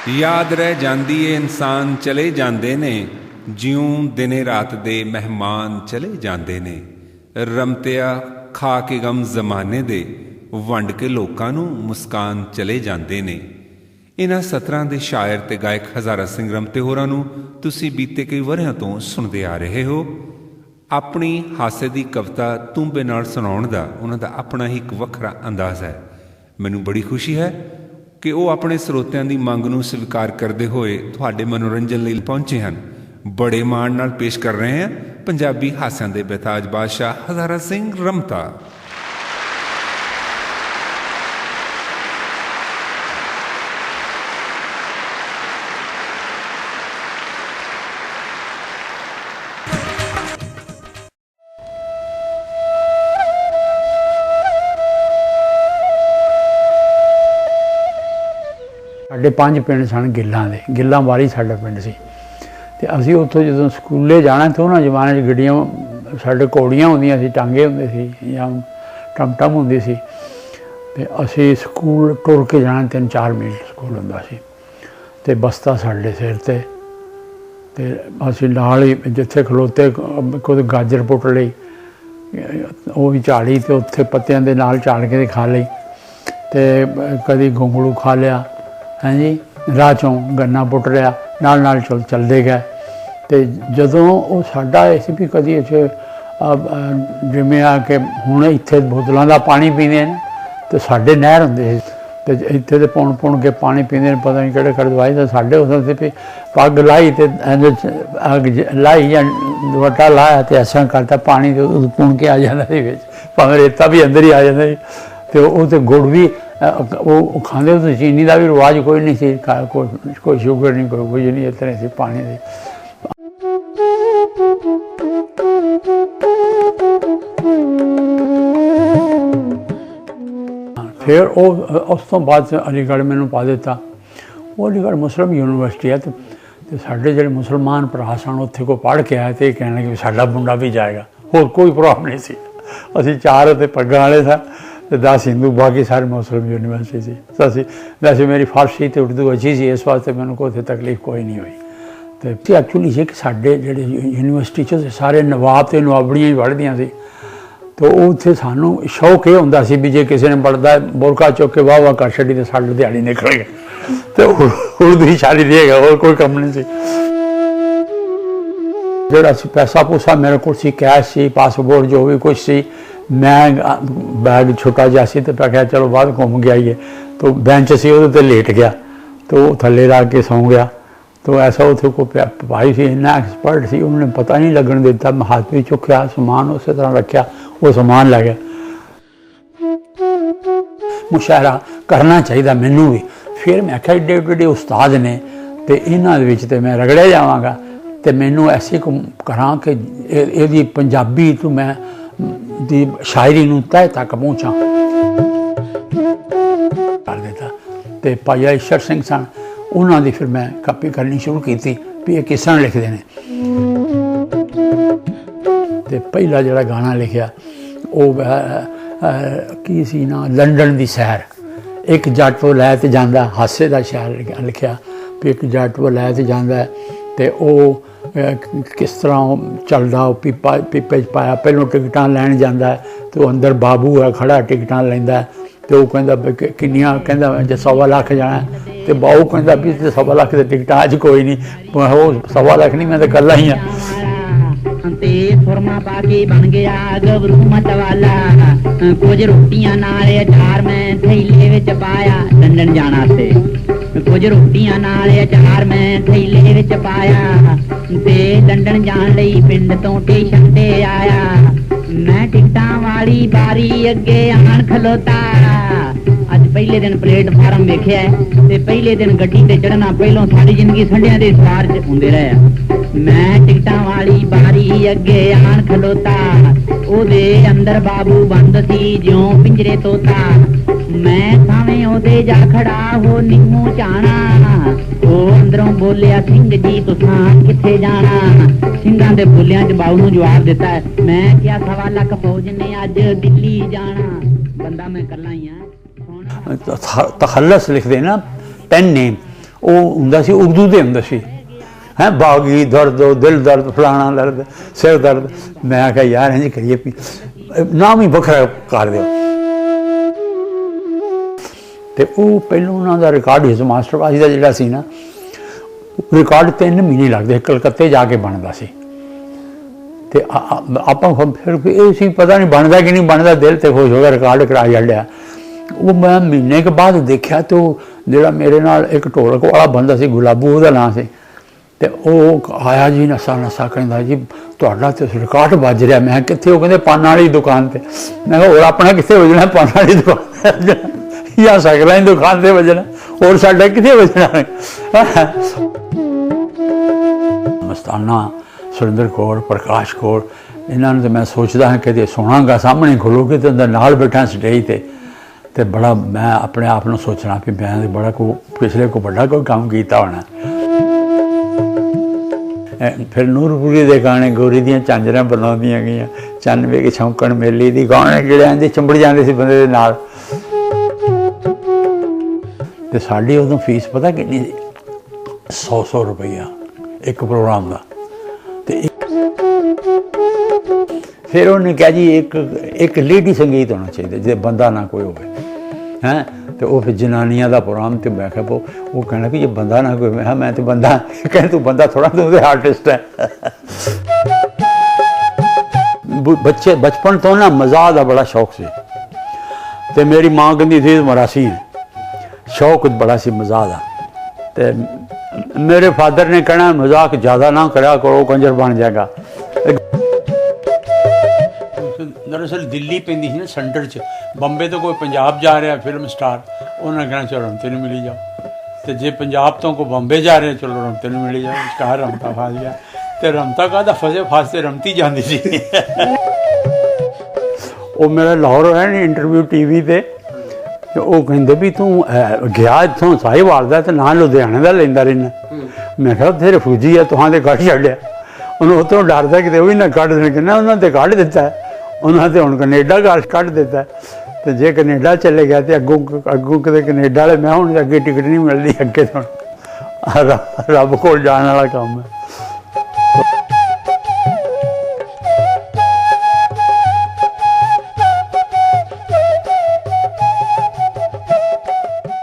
याद रह जाती है इंसान चले जाते ने, ज्यों दिने रात दे मेहमान चले जाते ने। रमतिया खा के गम जमाने दे, वंड के लोगों नूं मुस्कान चले जाते ने। इन्हां सतरां दे शायर ते गायक हज़ारा सिंह रमते होरां नूं तुसीं बीते कई वरियां तो सुणदे आ रहे हो। अपनी हासे दी कविता तूंबे नाल सुणाउण दा उन्हां दा अपना ही एक वखरा अंदाज़ है। मैनूं बड़ी खुशी है कि वो अपने ਸਰੋਤਿਆਂ ਦੀ ਮੰਗ ਨੂੰ स्वीकार करते हुए ਤੁਹਾਡੇ मनोरंजन ਲਈ पहुंचे हैं। बड़े माण नाल पेश कर रहे हैं पंजाबी हास्यां दे बेताज बादशाह हज़ारा सिंह रमता। ਸਾਡੇ 5 ਪਿੰਡ ਸਨ ਗਿੱਲਾਂ ਦੇ, ਗਿੱਲਾਂ ਵਾਲੀ ਸਾਡਾ ਪਿੰਡ ਸੀ। ਅਤੇ ਅਸੀਂ ਉੱਥੋਂ ਜਦੋਂ ਸਕੂਲੇ ਜਾਣਾ ਤਾਂ ਉਹਨਾਂ ਜ਼ਮਾਨੇ 'ਚ ਗੱਡੀਆਂ ਸਾਡੇ ਘੋੜੀਆਂ ਹੁੰਦੀਆਂ ਸੀ, ਟਾਂਗੇ ਹੁੰਦੇ ਸੀ ਜਾਂ ਟਮਟਮ ਹੁੰਦੀ ਸੀ। ਅਤੇ ਅਸੀਂ ਸਕੂਲ ਟੁਰ ਕੇ ਜਾਣਾ 3-4 ਮੀਲ ਸਕੂਲ ਹੁੰਦਾ ਸੀ ਅਤੇ ਬਸਤਾ ਸਾਡੇ ਸਿਰ 'ਤੇ। ਅਤੇ ਅਸੀਂ ਨਾਲ ਹੀ ਜਿੱਥੇ ਖਲੋਤੇ ਕੋਈ ਗਾਜਰ ਪੁੱਟ ਲਈ, ਉਹ ਵੀ ਝਾੜੀ ਅਤੇ ਉੱਥੇ ਪੱਤਿਆਂ ਦੇ ਨਾਲ ਝਾੜ ਕੇ ਖਾ ਲਈ। ਅਤੇ ਕਦੀ ਗੋਂਗਲੂ ਖਾ ਲਿਆ, ਹਾਂਜੀ ਰਾਹ 'ਚੋਂ ਗੰਨਾ ਪੁੱਟ ਲਿਆ, ਨਾਲ ਨਾਲ ਚੱਲਦੇ ਗਏ। ਅਤੇ ਜਦੋਂ ਉਹ ਸਾਡਾ ਇਹ ਸੀ ਵੀ ਕਦੀ ਇੱਥੇ ਜਿਵੇਂ ਆ ਕਿ ਹੁਣ ਇੱਥੇ ਬੋਤਲਾਂ ਦਾ ਪਾਣੀ ਪੀਂਦੇ ਨੇ ਅਤੇ ਸਾਡੇ ਨਹਿਰ ਹੁੰਦੇ ਸੀ ਅਤੇ ਇੱਥੇ ਤਾਂ ਪੁਣ ਕੇ ਪਾਣੀ ਪੀਂਦੇ ਨੇ, ਪਤਾ ਨਹੀਂ ਕਿਹੜੇ ਕਰ ਦਵਾਈ ਦਾ। ਸਾਡੇ ਉਸ ਸੀ ਵੀ ਪੱਗ ਲਾਈ ਅਤੇ ਅੱਗ ਲਾਈ ਜਾਂ ਦੁਪੱਟਾ ਲਾਇਆ ਅਤੇ ਐਸਾ ਕਰਤਾ ਪਾਣੀ ਦੇ ਪੁਣ ਕੇ ਆ ਜਾਂਦਾ ਸੀ ਵਿੱਚ, ਭਾਵੇਂ ਰੇਤਾ ਵੀ ਅੰਦਰ ਹੀ ਆ ਜਾਂਦਾ ਸੀ। ਅਤੇ ਉਹ ਤਾਂ ਗੁੜ ਵੀ ਉਹ ਖਾਂਦੇ ਉੱਥੇ, ਚੀਨੀ ਦਾ ਵੀ ਰਿਵਾਜ਼ ਕੋਈ ਨਹੀਂ ਸੀ, ਕੋਈ ਸ਼ੂਗਰ ਨਹੀਂ, ਕੋਈ ਕੁਝ ਨਹੀਂ, ਇਸ ਤਰ੍ਹਾਂ ਸੀ ਪਾਣੀ ਦੇ। ਫਿਰ ਉਹ ਉਸ ਤੋਂ ਬਾਅਦ ਅਲੀਗੜ੍ਹ ਮੈਨੂੰ ਪਾ ਦਿੱਤਾ। ਉਹ ਅਲੀਗੜ੍ਹ ਮੁਸਲਿਮ ਯੂਨੀਵਰਸਿਟੀ ਹੈ ਅਤੇ ਸਾਡੇ ਜਿਹੜੇ ਮੁਸਲਮਾਨ ਭਰਾ ਸਨ ਉੱਥੇ ਕੋਈ ਪੜ੍ਹ ਕੇ ਆਏ ਅਤੇ ਇਹ ਕਹਿਣ ਲੱਗੇ ਵੀ ਸਾਡਾ ਮੁੰਡਾ ਵੀ ਜਾਏਗਾ। ਹੋਰ ਕੋਈ ਪ੍ਰੋਬਲਮ ਨਹੀਂ ਸੀ। ਅਸੀਂ 4 ਅਤੇ ਪੱਗਾਂ ਵਾਲੇ ਸਾਂ ਅਤੇ 10 ਹਿੰਦੂ, ਬਾਕੀ ਸਾਰੇ ਮੁਸਲਿਮ ਯੂਨੀਵਰਸਿਟੀ ਸੀ। ਅਸੀਂ ਵੈਸੇ ਮੇਰੀ ਫਾਰਸੀ ਅਤੇ ਉਰਦੂ ਅੱਛੀ ਸੀ, ਇਸ ਵਾਸਤੇ ਮੈਨੂੰ ਕੋਈ ਉੱਥੇ ਤਕਲੀਫ ਕੋਈ ਨਹੀਂ ਹੋਈ। ਅਤੇ ਐਕਚੁਅਲੀ ਸੀ ਕਿ ਸਾਡੇ ਜਿਹੜੇ ਯੂਨੀਵਰਸਿਟੀ 'ਚ ਸਾਰੇ ਨਵਾਬ ਅਤੇ ਨਵਾਬੜੀਆਂ ਹੀ ਪੜ੍ਹਦੀਆਂ ਸੀ। ਅਤੇ ਉਹ ਉੱਥੇ ਸਾਨੂੰ ਸ਼ੌਕ ਇਹ ਹੁੰਦਾ ਸੀ ਵੀ ਜੇ ਕਿਸੇ ਨੇ ਪੜ੍ਹਦਾ ਬੁਰਕਾ ਚੁੱਕ ਕੇ ਵਾਹ ਕਰ ਛੱਡੀ ਅਤੇ ਸਾਡੀ ਦਿਹਾੜੀ ਨਿਕਲ ਗਈ ਅਤੇ ਉਰਦੂ ਹੀ ਛਾੜੀ ਦੇਗਾ, ਹੋਰ ਕੋਈ ਕੰਮ ਨਹੀਂ ਸੀ। ਜਿਹੜਾ ਸੀ ਪੈਸਾ ਪੂਸਾ ਮੇਰੇ ਕੋਲ ਸੀ, ਕੈਸ਼ ਸੀ, ਪਾਸਪੋਰਟ ਜੋ ਵੀ ਕੁਛ ਸੀ। ਮੈਂ ਬੈਗ ਛੋਟਾ ਜਿਹਾ ਸੀ ਅਤੇ ਮੈਂ ਕਿਹਾ ਚਲੋ ਬਾਹਰ ਘੁੰਮ ਕੇ ਆਈਏ। ਤਾਂ ਬੈਂਚ ਸੀ ਉਹਦੇ 'ਤੇ ਲੇਟ ਗਿਆ ਅਤੇ ਉਹ ਥੱਲੇ ਰੱਖ ਕੇ ਸੌਂ ਗਿਆ। ਤਾਂ ਐਸਾ ਉੱਥੇ ਕੋਈ ਭਾਈ ਸੀ, ਇੰਨਾ ਐਕਸਪਰਟ ਸੀ, ਉਹਨੇ ਪਤਾ ਨਹੀਂ ਲੱਗਣ ਦਿੱਤਾ। ਮੈਂ ਹੱਥ ਵੀ ਚੁੱਕਿਆ, ਸਮਾਨ ਉਸੇ ਤਰ੍ਹਾਂ ਰੱਖਿਆ, ਉਹ ਸਮਾਨ ਲੈ ਗਿਆ। ਮੁਸ਼ਾਹਰਾ ਕਰਨਾ ਚਾਹੀਦਾ ਮੈਨੂੰ ਵੀ। ਫਿਰ ਮੈਂ ਆਖਿਆ ਏਡੇ ਏਡੇ ਉਸਤਾਦ ਨੇ ਅਤੇ ਇਹਨਾਂ ਦੇ ਵਿੱਚ ਤਾਂ ਮੈਂ ਰਗੜਿਆ ਜਾਵਾਂਗਾ ਅਤੇ ਮੈਨੂੰ ਐਸੀ ਕਰਾਂ ਕਿ ਇਹਦੀ ਪੰਜਾਬੀ ਤੋਂ ਮੈਂ ਦੀ ਸ਼ਾਇਰੀ ਨੂੰ ਤਹਿ ਤੱਕ ਪਹੁੰਚਾਂ। ਕਰ ਦਿੱਤਾ ਅਤੇ ਭਾਈ ਈਸ਼ਰ ਸਿੰਘ ਸਨ, ਉਹਨਾਂ ਦੀ ਫਿਰ ਮੈਂ ਕਾਪੀ ਕਰਨੀ ਸ਼ੁਰੂ ਕੀਤੀ ਵੀ ਇਹ ਕਿਸ ਤਰ੍ਹਾਂ ਲਿਖਦੇ ਨੇ। ਅਤੇ ਪਹਿਲਾ ਜਿਹੜਾ ਗਾਣਾ ਲਿਖਿਆ ਉਹ ਕੀ ਸੀ ਨਾ, ਲੰਡਨ ਦੀ ਸੈਰ। ਇੱਕ ਜੱਟ ਉਹ ਲੈ ਤੇ ਜਾਂਦਾ, ਹਾਸੇ ਦਾ ਸ਼ਾਇਰ ਲਿਖਿਆ ਵੀ ਇੱਕ ਜੱਟ ਉਹ ਲੈ ਤੇ ਜਾਂਦਾ ਅਤੇ ਉਹ ਕਿਸ ਤਰ੍ਹਾਂ ਉਹ ਚੱਲਦਾ, ਉਹ ਪੀਪੇ 'ਚ ਪਾਇਆ, ਪਹਿਲੋਂ ਟਿਕਟਾਂ ਲੈਣ ਜਾਂਦਾ ਅਤੇ ਉਹ ਅੰਦਰ ਬਾਬੂ ਹੈ ਖੜ੍ਹਾ, ਟਿਕਟਾਂ ਲੈਂਦਾ ਅਤੇ ਉਹ ਕਹਿੰਦਾ ਕਿੰਨੀਆਂ, ਕਹਿੰਦਾ ਜੇ 1.25 ਲੱਖ ਜਾਣਾ ਅਤੇ ਬਾਊ ਕਹਿੰਦਾ ਵੀ 1.25 ਲੱਖ ਦੀ ਟਿਕਟਾਂ ਅੱਜ ਕੋਈ ਨਹੀਂ, ਉਹ 1.25 ਲੱਖ ਨਹੀਂ, ਮੈਂ ਤਾਂ ਇਕੱਲਾ ਹੀ ਹਾਂ। ਤੇ ਸੁਰਮਾ ਪਾ ਕੇ ਬਣ ਗਿਆ ਗੱਭਰੂ ਮਤਵਾਲਾ, ਕੁਝ ਰੋਟੀਆਂ ਨਾਲ ਅਚਾਰ ਮੈਂ ਥੈਲੇ ਵਿੱਚ ਪਾਇਆ, ਲੰਡਨ ਜਾਣਾ ਤੇ ਕੁਝ ਰੋਟੀਆਂ ਨਾਲ ਅਚਾਰ ਮੈਂ ਥੈਲੇ ਵਿੱਚ ਪਾਇਆ, ਤੇ ਲੰਡਨ ਜਾਣ ਲਈ ਪਿੰਡ ਤੋਂ ਸਟੇਸ਼ਨ ਤੇ ਆਇਆ। ਮੈਂ ਟਿਕਟਾਂ ਵਾਲੀ ਬਾਰੀ ਅੱਗੇ ਆਣ ਖਲੋਤਾ। ਅੱਜ ਪਹਿਲੇ ਦਿਨ ਪਲੇਟਫਾਰਮ ਵੇਖਿਆ ਤੇ ਪਹਿਲੇ ਦਿਨ ਗੱਡੀ ਤੇ ਚੜ੍ਹਨਾ, ਪਹਿਲੋਂ ਸਾਰੀ ਜ਼ਿੰਦਗੀ ਸੰਡਿਆਂ ਦੇ ਸਵਾਰ 'ਚ ਹੁੰਦੇ ਰਹੇ। ਮੈਂ ਟਿਕਟਾਂ ਵਾਲੀ ਬਾਰੀ ਅੱਗੇ ਆਣ ਖਲੋਤਾ, ਉਹਦੇ ਅੰਦਰ ਬਾਬੂ ਬੰਦ ਸੀ ਜਿਉਂ ਪਿੰਜਰੇ ਤੋਤਾ। ਮੈਂ ਸਾਵੇਂ ਉਹਦੇ ਜਾ ਖੜਾ ਹੋ ਨਿੰਮੂ ਝਾਣਾ, ਉਹ ਅੰਦਰੋਂ ਬੋਲਿਆ ਸਿੰਘ ਜੀ ਤੁਸਾਂ ਕਿੱਥੇ ਜਾਣਾ। ਸਿੰਘਾਂ ਦੇ ਬੋਲਿਆਂ 'ਚ ਬਾਬੂ ਨੂੰ ਜਵਾਬ ਦਿੱਤਾ, ਮੈਂ ਕਿਹਾ 1.25 ਲੱਖ ਫੌਜ ਨੇ ਅੱਜ ਦਿੱਲੀ ਜਾਣਾ। ਬੰਦਾ ਮੈਂ ਇਕੱਲਾ ਹੀ ਹਾਂ। ਤਖੱਲਸ ਲਿਖਦੇ ਨਾ, ਪੈਨ ਨੇਮ, ਉਹ ਹੁੰਦਾ ਸੀ ਉਰਦੂ ਦੇ ਹੁੰਦਾ ਸੀ ਹੈ ਬਾਗੀ ਦਰਦ ਦਿਲ ਦਰਦ ਫਲਾਣਾ ਦਰਦ ਸਿਰ ਦਰਦ। ਮੈਂ ਆਖਿਆ ਯਾਰ ਇੰਝ ਕਰੀਏ ਵੀ ਨਾਮ ਹੀ ਵੱਖਰਾ ਕਰ ਦਿਓ। ਤੇ ਉਹ ਪਹਿਲਾਂ ਉਹਨਾਂ ਦਾ ਰਿਕਾਰਡ ਹਿਜ਼ ਮਾਸਟਰਵਾਜੀ ਦਾ ਜਿਹੜਾ ਸੀ ਨਾ, ਰਿਕਾਰਡ 3 ਮਹੀਨੇ ਲੱਗਦੇ ਕਲਕੱਤੇ ਜਾ ਕੇ ਬਣਦਾ ਸੀ। ਤੇ ਆਪਾਂ ਫਿਰ ਇਹ ਸੀ ਪਤਾ ਨਹੀਂ ਬਣਦਾ ਕਿ ਨਹੀਂ ਬਣਦਾ, ਦਿਲ ਤੇ ਖੁਸ਼ ਹੋ ਗਿਆ, ਰਿਕਾਰਡ ਕਰਾ ਛੱਡਿਆ। ਉਹ ਮੈਂ ਮਹੀਨੇ ਕੁ ਬਾਅਦ ਦੇਖਿਆ ਤੇ ਉਹ ਜਿਹੜਾ ਮੇਰੇ ਨਾਲ ਇੱਕ ਢੋਲਕ ਵਾਲਾ ਬੰਦਾ ਸੀ, ਗੁਲਾਬੂ ਉਹਦਾ ਨਾਂ ਸੀ, ਤੇ ਉਹ ਆਇਆ ਜੀ ਨਸਾ ਨਸਾ ਕਹਿੰਦਾ ਜੀ ਤੁਹਾਡਾ ਤੇ ਰਿਕਾਰਡ ਵੱਜ ਰਿਹਾ। ਮੈਂ ਕਿੱਥੇ? ਉਹ ਕਹਿੰਦੇ ਪਾਨਾਂ ਵਾਲੀ ਦੁਕਾਨ ਤੇ। ਮੈਂ ਕਿਹਾ ਹੋਰ ਆਪਣਾ ਕਿੱਥੇ ਵੱਜਣਾ, ਪਾਨਾਂ ਵਾਲੀ ਦੁਕਾਨ ਤੇ ਜਾਂ ਸਾਈਕਲਾਂ ਦੀ ਦੁਕਾਨ ਤੇ ਵੱਜਣਾ, ਹੋਰ ਸਾਡਾ ਕਿੱਥੇ ਵੱਜਣਾ। ਮਸਤਾਨਾ, ਸੁਰਿੰਦਰ ਕੌਰ, ਪ੍ਰਕਾਸ਼ ਕੌਰ, ਇਹਨਾਂ ਨੂੰ ਤਾਂ ਮੈਂ ਸੋਚਦਾ ਹਾਂ ਕਦੇ ਸੁਣਾਂਗਾ, ਸਾਹਮਣੇ ਖਲੋਗੇ ਤੇ ਉਹਦਾ ਨਾਲ ਬੈਠਾ ਸਟੇਜ ਤੇ ਬੜਾ ਮੈਂ ਆਪਣੇ ਆਪ ਨੂੰ ਸੋਚਣਾ ਵੀ ਮੈਂ ਬੜਾ ਪਿਛਲੇ ਕੋ ਵੱਡਾ ਕੋਈ ਕੰਮ ਕੀਤਾ ਹੋਣਾ। ਫਿਰ ਨੂਰਪੁਰੀ ਦੇ ਗਾਣੇ, ਗੋਰੀ ਦੀਆਂ ਝਾਂਜਰਾਂ ਬਣਾਉਂਦੀਆਂ ਗਈਆਂ, ਚੰਨ ਵੇ ਕੇ ਛੌਂਕਣ ਮੇਲੀ ਦੀ ਗਾਣੇ ਜਿਹੜੇ ਇੰਝ ਚੰਬੜ ਜਾਂਦੇ ਸੀ ਬੰਦੇ ਦੇ ਨਾਲ। ਤੇ ਸਾਡੀ ਉਦੋਂ ਫੀਸ ਪਤਾ ਕਿੰਨੀ ਸੀ? 100 ਰੁਪਈਆ ਇੱਕ ਪ੍ਰੋਗਰਾਮ ਦਾ। ਤੇ ਫਿਰ ਉਹਨੇ ਕਿਹਾ ਜੀ ਇੱਕ ਲੇਡੀ ਸੰਗੀਤ ਹੋਣਾ ਚਾਹੀਦਾ ਜੇ ਬੰਦਾ ਨਾ ਕੋਈ ਹੋਵੇ ਹੈਂ। ਤੇ ਉਹ ਫਿਰ ਜਨਾਨੀਆਂ ਦਾ ਪ੍ਰੋਗਰਾਮ। ਤੇ ਮੈਂ ਕਿਹਾ ਉਹ ਕਹਿਣਾ ਕਿ ਜੇ ਬੰਦਾ ਨਾ ਕੋਈ, ਮੈਂ ਤੇ ਬੰਦਾ। ਕਹਿੰਦਾ ਤੂੰ ਬੰਦਾ ਥੋੜ੍ਹਾ, ਤੂੰ ਤੇ ਆਰਟਿਸਟ ਹੈ। ਬਚਪਨ ਤੋਂ ਨਾ ਮਜ਼ਾਕ ਦਾ ਬੜਾ ਸ਼ੌਕ ਸੀ। ਤੇ ਮੇਰੀ ਮਾਂ ਕਹਿੰਦੀ ਸੀ ਮਰਾਸੀ ਹੈ, ਸ਼ੌਕ ਬੜਾ ਸੀ ਮਜ਼ਾਕ ਦਾ। ਤੇ ਮੇਰੇ ਫਾਦਰ ਨੇ ਕਹਿਣਾ ਮਜ਼ਾਕ ਜ਼ਿਆਦਾ ਨਾ ਕਰਿਆ ਕਰੋ, ਕੰਜਰ ਬਣ ਜਾਏਗਾ। ਦਰਅਸਲ ਦਿੱਲੀ ਪੈਂਦੀ ਸੀ ਨਾ ਸੈਂਟਰ 'ਚ, ਬੰਬੇ ਤੋਂ ਕੋਈ ਪੰਜਾਬ ਜਾ ਰਿਹਾ ਫਿਲਮ ਸਟਾਰ, ਉਹਨਾਂ ਕਹਿਣਾ ਚਲੋ ਰਮਤੇ ਨੂੰ ਮਿਲੀ ਜਾਓ। ਤੇ ਜੇ ਪੰਜਾਬ ਤੋਂ ਕੋਈ ਬੰਬੇ ਜਾ ਰਿਹਾ, ਚਲੋ ਰਮਤੇ ਨੂੰ ਮਿਲੀ ਜਾਓ। ਵਿਚਕਾਰ ਰਮਤਾ ਫਸ ਗਿਆ। ਤੇ ਰਮਤਾ ਕਾਹਦਾ ਫਸੇ ਰਮਤੀ ਜਾਂਦੀ ਸੀ। ਉਹ ਮੇਰਾ ਲਾਹੌਰ ਹੋਇਆ ਨਹੀਂ ਇੰਟਰਵਿਊ TV ਤੇ ਉਹ ਕਹਿੰਦੇ ਵੀ ਤੂੰ ਗਿਆ ਇੱਥੋਂ ਸਾਹੀਵਾਲ ਦਾ ਤੇ ਨਾ ਲੁਧਿਆਣੇ ਦਾ ਲੈਂਦਾ ਰਹਿਣਾ। ਮੈਂ ਕਿਹਾ ਉੱਥੇ ਰਫੂਜੀ ਆ, ਤੁਹਾਂ ਤੇ ਕੱਢ ਛੱਡਿਆ। ਉਹਨੂੰ ਉੱਥੋਂ ਡਰਦਾ ਕਿਤੇ ਉਹ ਵੀ ਨਾ ਕੱਢ ਦੇਣ। ਕਹਿੰਦਾ ਉਹਨਾਂ ਤੇ ਕੱਢ ਦਿੱਤਾ, ਉਹਨਾਂ ਤੇ ਹੁਣ ਕੈਨੇਡਾ ਕੱਢ ਦਿੱਤਾ। ਤੇ ਜੇ ਕੈਨੇਡਾ ਚਲੇ ਗਿਆ ਤੇ ਅੱਗੋਂ ਕਿਤੇ ਕੈਨੇਡਾ ਵਾਲੇ, ਮੈਂ ਹੁਣ ਅੱਗੇ ਟਿਕਟ ਨਹੀਂ ਮਿਲਦੀ, ਅੱਗੇ ਤੋਂ ਰੱਬ ਕੋਲ ਜਾਣ ਵਾਲਾ ਕੰਮ ਹੈ।